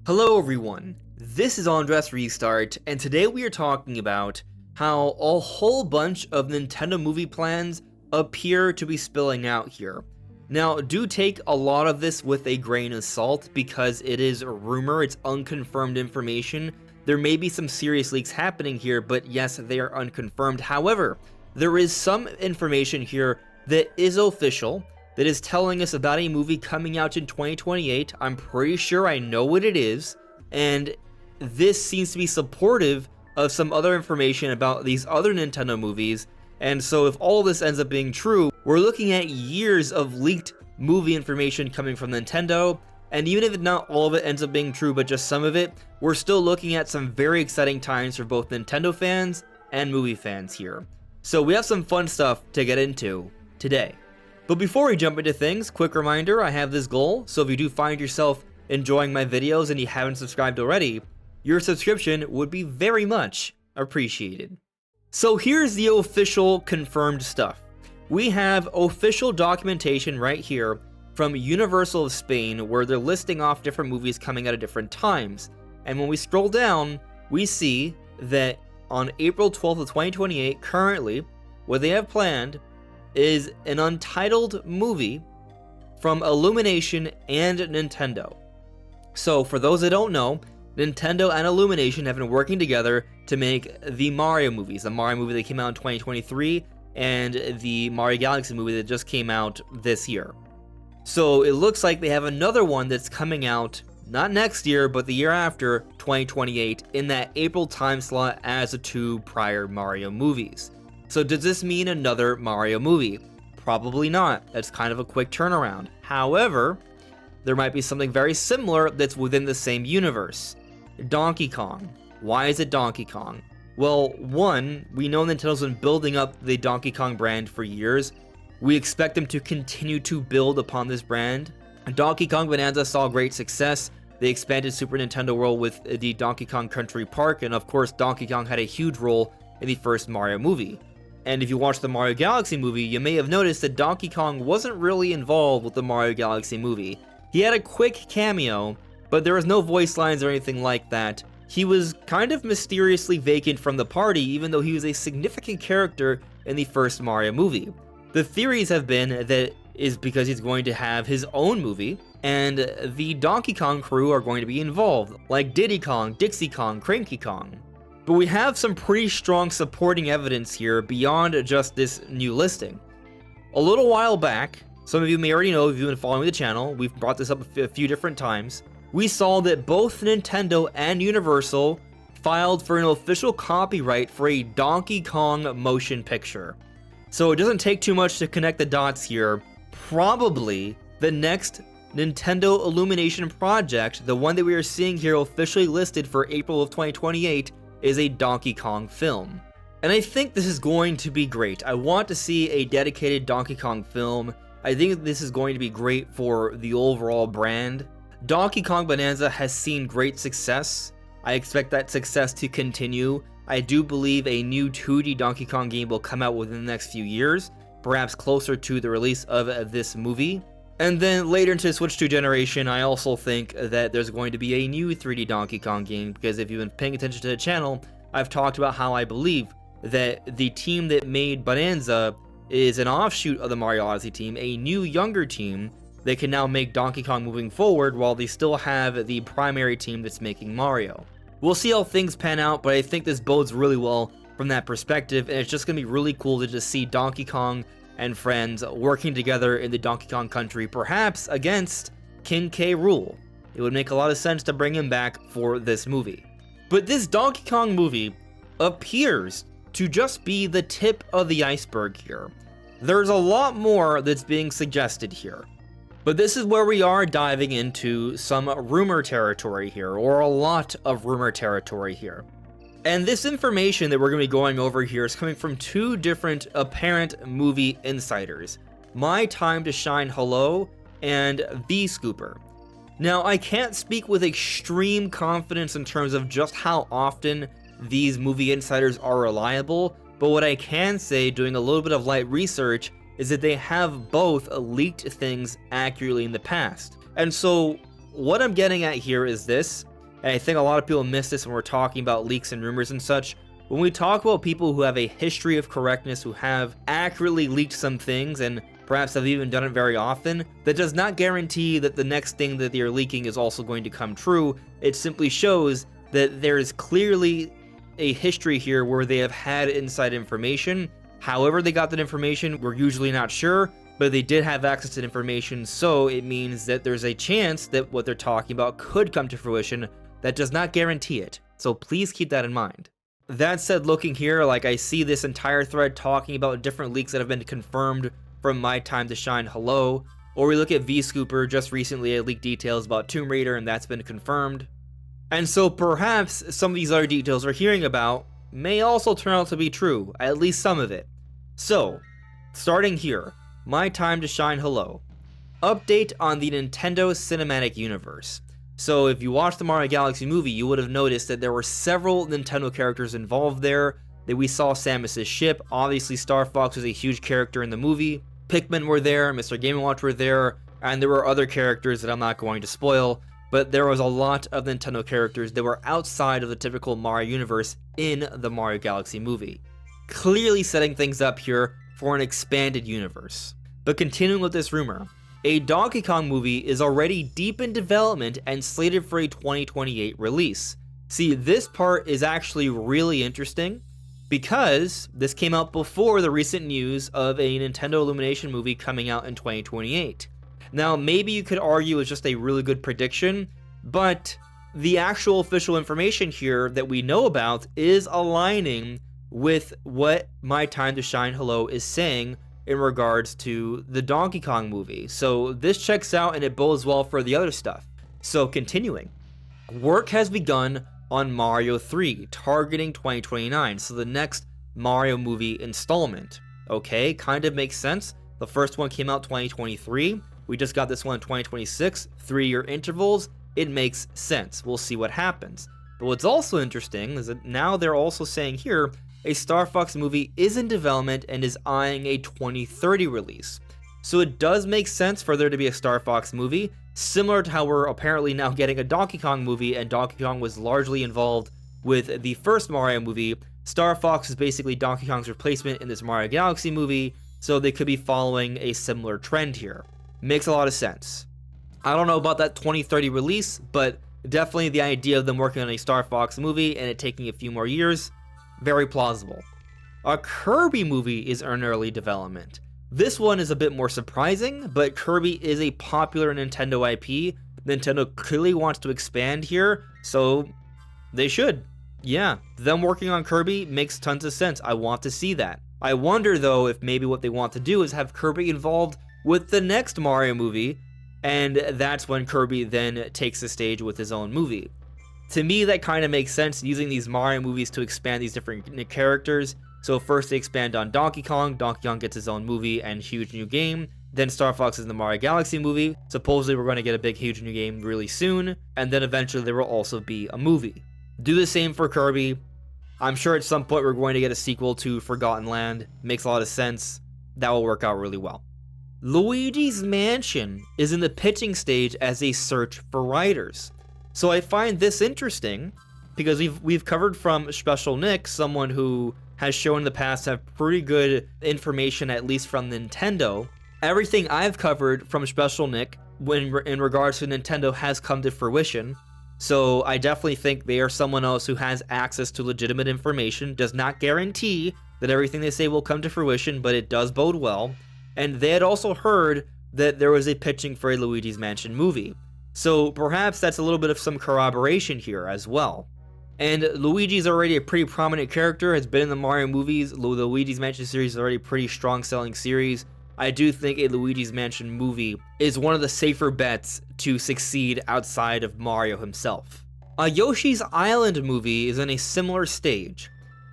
Hello everyone, this is AndresRestart, and today we are talking about how a whole bunch of Nintendo movie plans appear to be spilling out here. Now, do take a lot of this with a grain of salt because it is a rumor, it's unconfirmed information. There may be some serious leaks happening here, but yes, they are unconfirmed. However, there is some information here that is official, that is telling us about a movie coming out in 2028. I'm pretty sure I know what it is, and this seems to be supportive of some other information about these other Nintendo movies. And so if all this ends up being true, we're looking at years of leaked movie information coming from Nintendo, and even if not all of it ends up being true, but just some of it, we're still looking at some very exciting times for both Nintendo fans and movie fans here. So we have some fun stuff to get into today. But before we jump into things, quick reminder, I have this goal, so if you do find yourself enjoying my videos and you haven't subscribed already, your subscription would be very much appreciated. So here's the official confirmed stuff. We have official documentation right here from Universal of Spain where they're listing off different movies coming out at different times. And when we scroll down, we see that on April 12th of 2028, currently, what they have planned is an untitled movie from Illumination and Nintendo. So for those that don't know, Nintendo and Illumination have been working together to make the Mario movies. The Mario movie that came out in 2023 and the Mario Galaxy movie that just came out this year. So it looks like they have another one that's coming out not next year, but the year after, 2028, in that April time slot as the two prior Mario movies. So does this mean another Mario movie? Probably not. That's kind of a quick turnaround. However, there might be something very similar that's within the same universe. Donkey Kong. Why is it Donkey Kong? Well, one, we know Nintendo's been building up the Donkey Kong brand for years. We expect them to continue to build upon this brand. Donkey Kong Bonanza saw great success. They expanded Super Nintendo World with the Donkey Kong Country Park, and of course Donkey Kong had a huge role in the first Mario movie. And if you watch the Mario Galaxy movie, you may have noticed that Donkey Kong wasn't really involved with the Mario Galaxy movie. He had a quick cameo, but there was no voice lines or anything like that. He was kind of mysteriously vacant from the party, even though he was a significant character in the first Mario movie. The theories have been that is because he's going to have his own movie, and the Donkey Kong crew are going to be involved, like Diddy Kong, Dixie Kong, Cranky Kong. But we have some pretty strong supporting evidence here beyond just this new listing. A little while back, some of you may already know if you've been following the channel, we've brought this up a few different times, we saw that both Nintendo and Universal filed for an official copyright for a Donkey Kong motion picture. So it doesn't take too much to connect the dots here. Probably the next Nintendo Illumination project, the one that we are seeing here officially listed for April of 2028, is a Donkey Kong film. And I think this is going to be great. I want to see a dedicated Donkey Kong film. I think this is going to be great for the overall brand. Donkey Kong Bonanza has seen great success. I expect that success to continue. I do believe a new 2D Donkey Kong game will come out within the next few years, perhaps closer to the release of this movie. And then later into the Switch 2 generation, I also think that there's going to be a new 3D Donkey Kong game, because if you've been paying attention to the channel, I've talked about how I believe that the team that made Bonanza is an offshoot of the Mario Odyssey team, a new, younger team that can now make Donkey Kong moving forward while they still have the primary team that's making Mario. We'll see how things pan out, but I think this bodes really well from that perspective, and it's just going to be really cool to just see Donkey Kong and friends working together in the Donkey Kong Country, perhaps against King K. Rool. It would make a lot of sense to bring him back for this movie. But this Donkey Kong movie appears to just be the tip of the iceberg here. There's a lot more that's being suggested here. But this is where we are diving into some rumor territory here, or a lot of rumor territory here. And this information that we're going to be going over here is coming from two different apparent movie insiders. My Time to Shine Hello and V Scooper. Now, I can't speak with extreme confidence in terms of just how often these movie insiders are reliable, but what I can say, doing a little bit of light research, is that they have both leaked things accurately in the past. And so what I'm getting at here is this. and I think a lot of people miss this when we're talking about leaks and rumors and such. When we talk about people who have a history of correctness, who have accurately leaked some things, and perhaps have even done it very often, that does not guarantee that the next thing that they are leaking is also going to come true. It simply shows that there is clearly a history here where they have had inside information. However they got that information, we're usually not sure, but they did have access to information, so it means that there's a chance that what they're talking about could come to fruition. That does not guarantee it, so please keep that in mind. That said, looking here, like, I see this entire thread talking about different leaks that have been confirmed from My Time to Shine Hello, or we look at V-Scooper, just recently it leaked details about Tomb Raider and that's been confirmed. And so perhaps some of these other details we're hearing about may also turn out to be true, at least some of it. So, starting here, My Time to Shine Hello. Update on the Nintendo Cinematic Universe. So if you watched the Mario Galaxy movie, you would have noticed that there were several Nintendo characters involved there, that we saw Samus's ship. Obviously Star Fox was a huge character in the movie. Pikmin were there, Mr. Game & Watch were there, and there were other characters that I'm not going to spoil, but there was a lot of Nintendo characters that were outside of the typical Mario universe in the Mario Galaxy movie. Clearly setting things up here for an expanded universe. But continuing with this rumor, a Donkey Kong movie is already deep in development and slated for a 2028 release. See, this part is actually really interesting because this came out before the recent news of a Nintendo Illumination movie coming out in 2028. Now, maybe you could argue it's just a really good prediction, but the actual official information here that we know about is aligning with what My Time to Shine Hello is saying in regards to the Donkey Kong movie. So this checks out and it bodes well for the other stuff. So continuing, work has begun on Mario 3, targeting 2029, so the next Mario movie installment. Okay, kind of makes sense. The first one came out 2023, we just got this one in 2026, 3-year intervals. It makes sense. We'll see what happens. But what's also interesting is that now they're also saying here a Star Fox movie is in development and is eyeing a 2030 release. So it does make sense for there to be a Star Fox movie, similar to how we're apparently now getting a Donkey Kong movie, and Donkey Kong was largely involved with the first Mario movie. Star Fox is basically Donkey Kong's replacement in this Mario Galaxy movie, so they could be following a similar trend here. Makes a lot of sense. I don't know about that 2030 release, but definitely the idea of them working on a Star Fox movie and it taking a few more years, very plausible. A Kirby movie is in early development. This one is a bit more surprising, but Kirby is a popular Nintendo IP. Nintendo clearly wants to expand here, so they should. Yeah, them working on Kirby makes tons of sense. I want to see that. I wonder though if maybe what they want to do is have Kirby involved with the next Mario movie, and that's when Kirby then takes the stage with his own movie. To me, that kind of makes sense, using these Mario movies to expand these different characters. So first they expand on Donkey Kong gets his own movie and huge new game. Then Star Fox is in the Mario Galaxy movie. Supposedly we're going to get a big huge new game really soon. And then eventually there will also be a movie. Do the same for Kirby. I'm sure at some point we're going to get a sequel to Forgotten Land. Makes a lot of sense. That will work out really well. Luigi's Mansion is in the pitching stage as a search for writers. So I find this interesting because we've covered from Special Nick, someone who has shown in the past to have pretty good information, at least from Nintendo. Everything I've covered from Special Nick in regards to Nintendo has come to fruition. So I definitely think they are someone else who has access to legitimate information. Does not guarantee that everything they say will come to fruition, but it does bode well. And they had also heard that there was a pitching for a Luigi's Mansion movie. So perhaps that's a little bit of some corroboration here as well. And Luigi's already a pretty prominent character, has been in the Mario movies. The Luigi's Mansion series is already a pretty strong selling series. I do think a Luigi's Mansion movie is one of the safer bets to succeed outside of Mario himself. A Yoshi's Island movie is in a similar stage.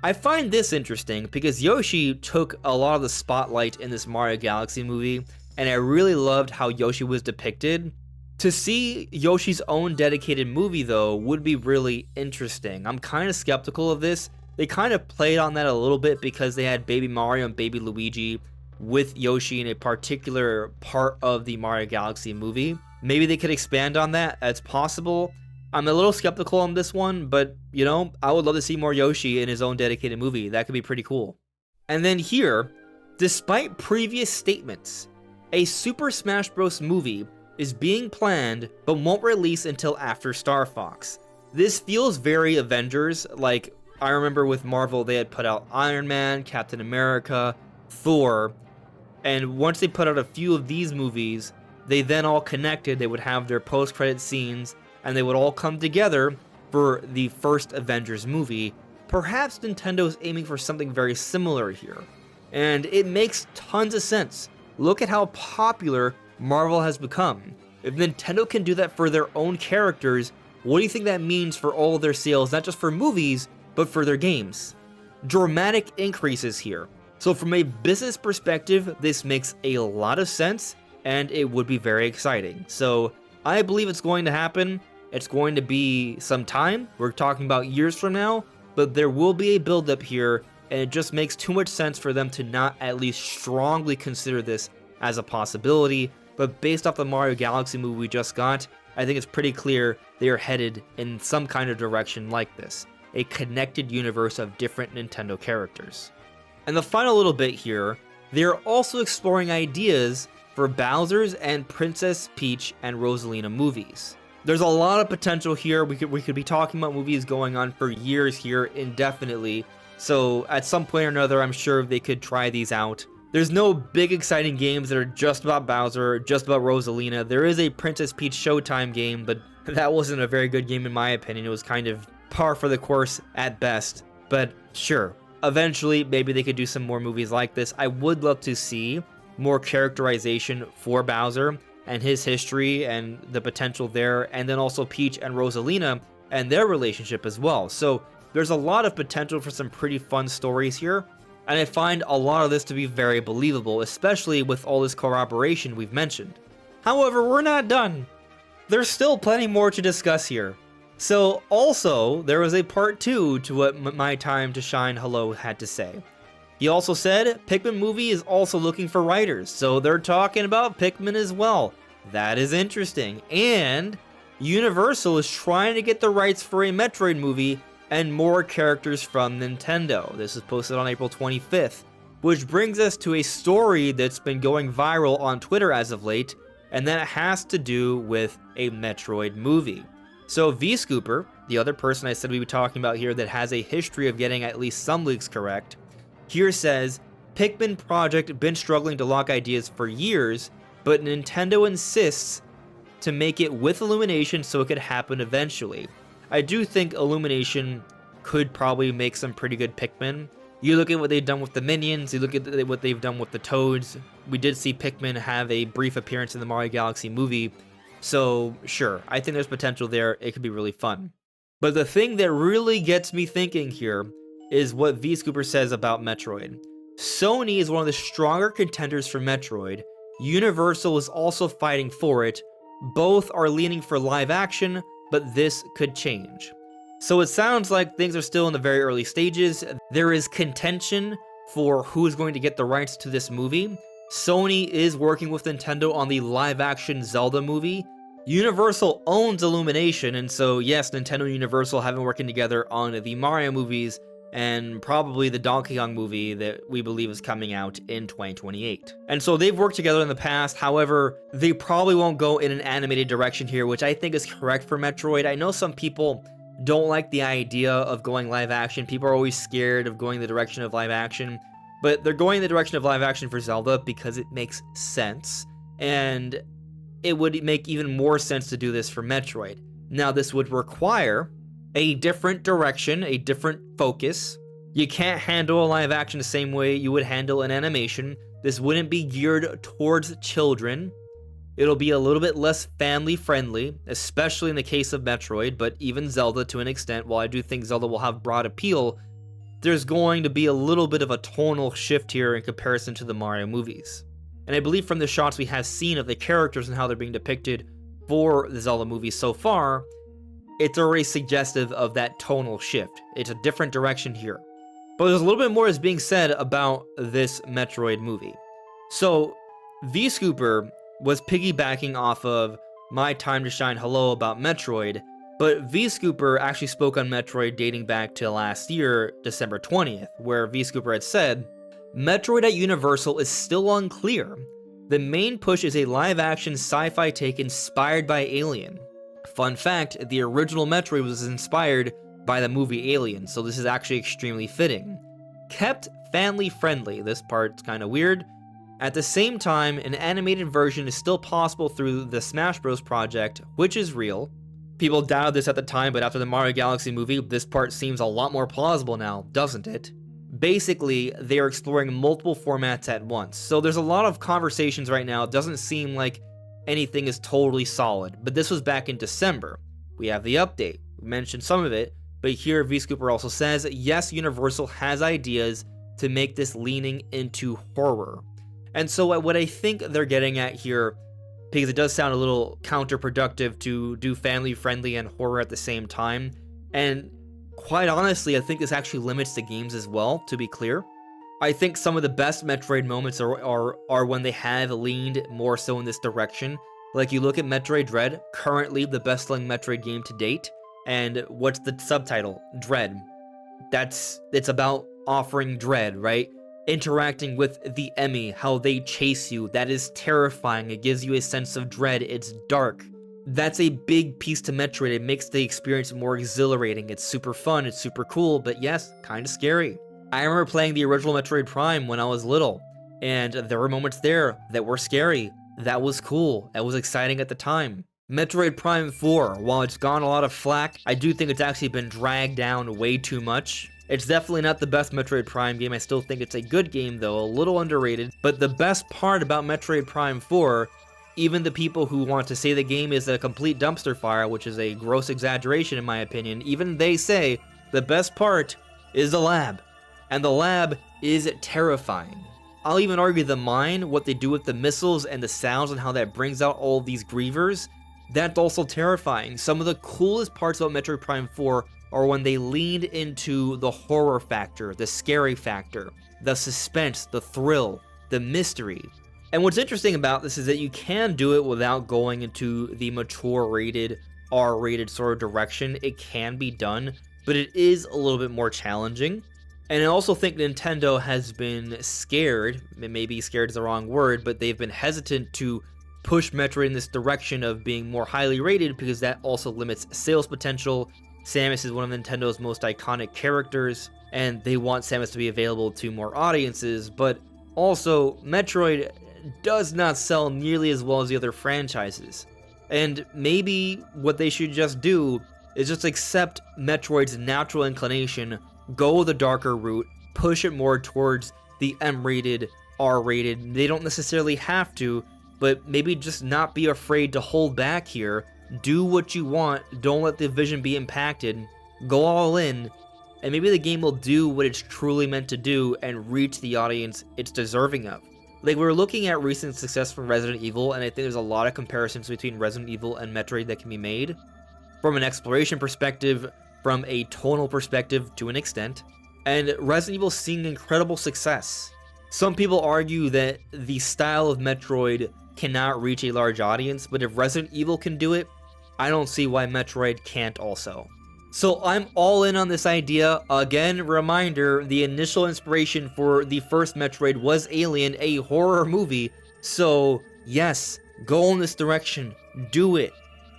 I find this interesting because Yoshi took a lot of the spotlight in this Mario Galaxy movie, and I really loved how Yoshi was depicted. To see Yoshi's own dedicated movie though would be really interesting. I'm kind of skeptical of this. They kind of played on that a little bit because they had Baby Mario and Baby Luigi with Yoshi in a particular part of the Mario Galaxy movie. Maybe they could expand on that, it's possible. I'm a little skeptical on this one, but, you know, I would love to see more Yoshi in his own dedicated movie. That could be pretty cool. And then here, despite previous statements, a Super Smash Bros. Movie is being planned but won't release until after Star Fox. This feels very Avengers, like I remember with Marvel they had put out Iron Man, Captain America, Thor, and once they put out a few of these movies, they then all connected, they would have their post-credit scenes, and they would all come together for the first Avengers movie. Perhaps Nintendo is aiming for something very similar here. And it makes tons of sense. Look at how popular Marvel has become. If Nintendo can do that for their own characters, what do you think that means for all of their sales, not just for movies, but for their games? Dramatic increases here. So from a business perspective, this makes a lot of sense, and it would be very exciting. So I believe it's going to happen. It's going to be some time. We're talking about years from now, but there will be a buildup here, and it just makes too much sense for them to not at least strongly consider this as a possibility. But based off the Mario Galaxy movie we just got, I think it's pretty clear they are headed in some kind of direction like this, a connected universe of different Nintendo characters. And the final little bit here, they are also exploring ideas for Bowser's and Princess Peach and Rosalina movies. There's a lot of potential here. We could be talking about movies going on for years here indefinitely. So at some point or another, I'm sure they could try these out. There's no big exciting games that are just about Bowser, just about Rosalina. There is a Princess Peach Showtime game, but that wasn't a very good game in my opinion. It was kind of par for the course at best. But sure, eventually maybe they could do some more movies like this. I would love to see more characterization for Bowser and his history and the potential there, and then also Peach and Rosalina and their relationship as well. So there's a lot of potential for some pretty fun stories here, and I find a lot of this to be very believable, especially with all this corroboration we've mentioned. However, we're not done. There's still plenty more to discuss here. So also, there was a part 2 to what My Time to Shine Hello had to say. He also said Pikmin movie is also looking for writers, so they're talking about Pikmin as well. That is interesting. And Universal is trying to get the rights for a Metroid movie and more characters from Nintendo. This is posted on April 25th, which brings us to a story that's been going viral on Twitter as of late, and that has to do with a Metroid movie. So V-Scooper, the other person I said we were talking about here that has a history of getting at least some leaks correct, here says, Pikmin project been struggling to lock ideas for years, but Nintendo insists to make it with Illumination so it could happen eventually. I do think Illumination could probably make some pretty good Pikmin. You look at what they've done with the Minions, you look at what they've done with the Toads. We did see Pikmin have a brief appearance in the Mario Galaxy movie, so sure, I think there's potential there. It could be really fun. But the thing that really gets me thinking here is what V-Scooper says about Metroid. Sony is one of the stronger contenders for Metroid. Universal is also fighting for it. Both are leaning for live action, but this could change. So it sounds like things are still in the very early stages. There is contention for who is going to get the rights to this movie. Sony is working with Nintendo on the live action Zelda movie. Universal owns Illumination, and so yes, Nintendo and Universal have been working together on the Mario movies, and probably the Donkey Kong movie that we believe is coming out in 2028. And so they've worked together in the past, however, they probably won't go in an animated direction here, which I think is correct for Metroid. I know some people don't like the idea of going live action. People are always scared of going the direction of live action, but they're going the direction of live action for Zelda because it makes sense, and it would make even more sense to do this for Metroid. Now, this would require a different direction, a different focus. You can't handle a live action the same way you would handle an animation. This wouldn't be geared towards children. It'll be a little bit less family friendly, especially in the case of Metroid, but even Zelda to an extent. While I do think Zelda will have broad appeal, there's going to be a little bit of a tonal shift here in comparison to the Mario movies. And I believe from the shots we have seen of the characters and how they're being depicted for the Zelda movies so far, it's already suggestive of that tonal shift. It's a different direction here. But there's a little bit more is being said about this Metroid movie. So, V-Scooper was piggybacking off of My Time to Shine Hello about Metroid, But V-Scooper actually spoke on Metroid dating back to last year, December 20th, where V-Scooper had said, Metroid at Universal is still unclear. The main push is a live-action sci-fi take inspired by Alien. Fun fact, the original Metroid was inspired by the movie Alien, so this is actually extremely fitting. Kept family-friendly, this part's kinda weird. At the same time, an animated version is still possible through the Smash Bros. Project, which is real. People doubted this at the time, but after the Mario Galaxy movie, this part seems a lot more plausible now, doesn't it? Basically, they are exploring multiple formats at once, so there's a lot of conversations right now. It doesn't seem like anything is totally solid, but this was back in December. We have the update. We mentioned some of it, but here V-Scooper also says, yes, Universal has ideas to make this leaning into horror. And so what I think they're getting at here, because it does sound a little counterproductive to do family-friendly and horror at the same time, and quite honestly, I think this actually limits the games as well, to be clear. I think some of the best Metroid moments are when they have leaned more so in this direction. Like, you look at Metroid Dread, currently the best-selling Metroid game to date, and what's the subtitle? Dread. It's about offering dread, right? Interacting with the Emmy, how they chase you, that is terrifying. It gives you a sense of dread. It's dark. That's a big piece to Metroid. It makes the experience more exhilarating. It's super fun, it's super cool, but yes, kind of scary. I remember playing the original Metroid Prime when I was little, and there were moments there that were scary. That was cool. That was exciting at the time. Metroid Prime 4, while it's gotten a lot of flack, I do think it's actually been dragged down way too much. It's definitely not the best Metroid Prime game. I still think it's a good game, though, a little underrated. But the best part about Metroid Prime 4, even the people who want to say the game is a complete dumpster fire, which is a gross exaggeration in my opinion, even they say the best part is the lab. And the lab is terrifying. I'll even argue the mine, what they do with the missiles and the sounds and how that brings out all of these grievers, that's also terrifying. Some of the coolest parts about Metroid Prime 4 are when they leaned into the horror factor, the scary factor, the suspense, the thrill, the mystery. And what's interesting about this is that you can do it without going into the mature rated, R-rated sort of direction. It can be done, but it is a little bit more challenging. And I also think Nintendo has been scared, maybe scared is the wrong word, but they've been hesitant to push Metroid in this direction of being more highly rated because that also limits sales potential. Samus is one of Nintendo's most iconic characters, and they want Samus to be available to more audiences, but also Metroid does not sell nearly as well as the other franchises. And maybe what they should just do is just accept Metroid's natural inclination, go the darker route, push it more towards the M-rated, R-rated. They don't necessarily have to, but maybe just not be afraid to hold back here. Do what you want, don't let the vision be impacted, go all in, and maybe the game will do what it's truly meant to do and reach the audience it's deserving of. Like, we're looking at recent success from Resident Evil, and I think there's a lot of comparisons between Resident Evil and Metroid that can be made. From an exploration perspective, from a tonal perspective to an extent, and Resident Evil's seeing incredible success. Some people argue that the style of Metroid cannot reach a large audience, but if Resident Evil can do it, I don't see why Metroid can't also. So I'm all in on this idea. Again, reminder, the initial inspiration for the first Metroid was Alien, a horror movie. So yes, go in this direction, do it.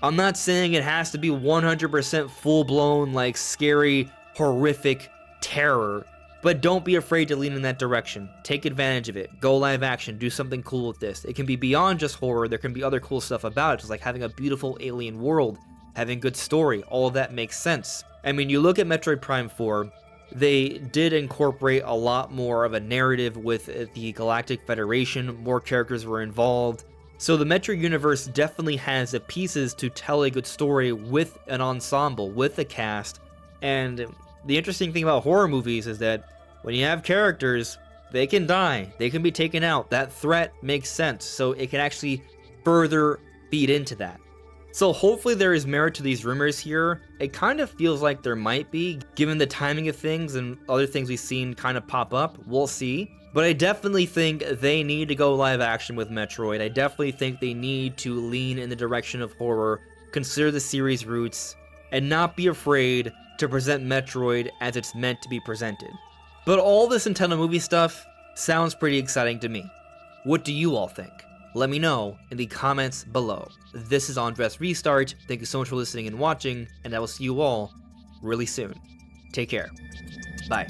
I'm not saying it has to be 100% full-blown, like, scary, horrific terror, but don't be afraid to lean in that direction. Take advantage of it. Go live action. Do something cool with this. It can be beyond just horror. There can be other cool stuff about it, just like having a beautiful alien world, having good story. All of that makes sense. I mean, you look at Metroid Prime 4, they did incorporate a lot more of a narrative with the Galactic Federation. More characters were involved. So the Metroid universe definitely has the pieces to tell a good story with an ensemble, with a cast. And the interesting thing about horror movies is that when you have characters, they can die, they can be taken out. That threat makes sense, so it can actually further feed into that. So hopefully there is merit to these rumors here. It kind of feels like there might be, given the timing of things and other things we've seen kind of pop up. We'll see. But I definitely think they need to go live action with Metroid. I definitely think they need to lean in the direction of horror, consider the series roots, and not be afraid to present Metroid as it's meant to be presented. But all this Nintendo movie stuff sounds pretty exciting to me. What do you all think? Let me know in the comments below. This is AndresRestart. Thank you so much for listening and watching, and I will see you all really soon. Take care. Bye.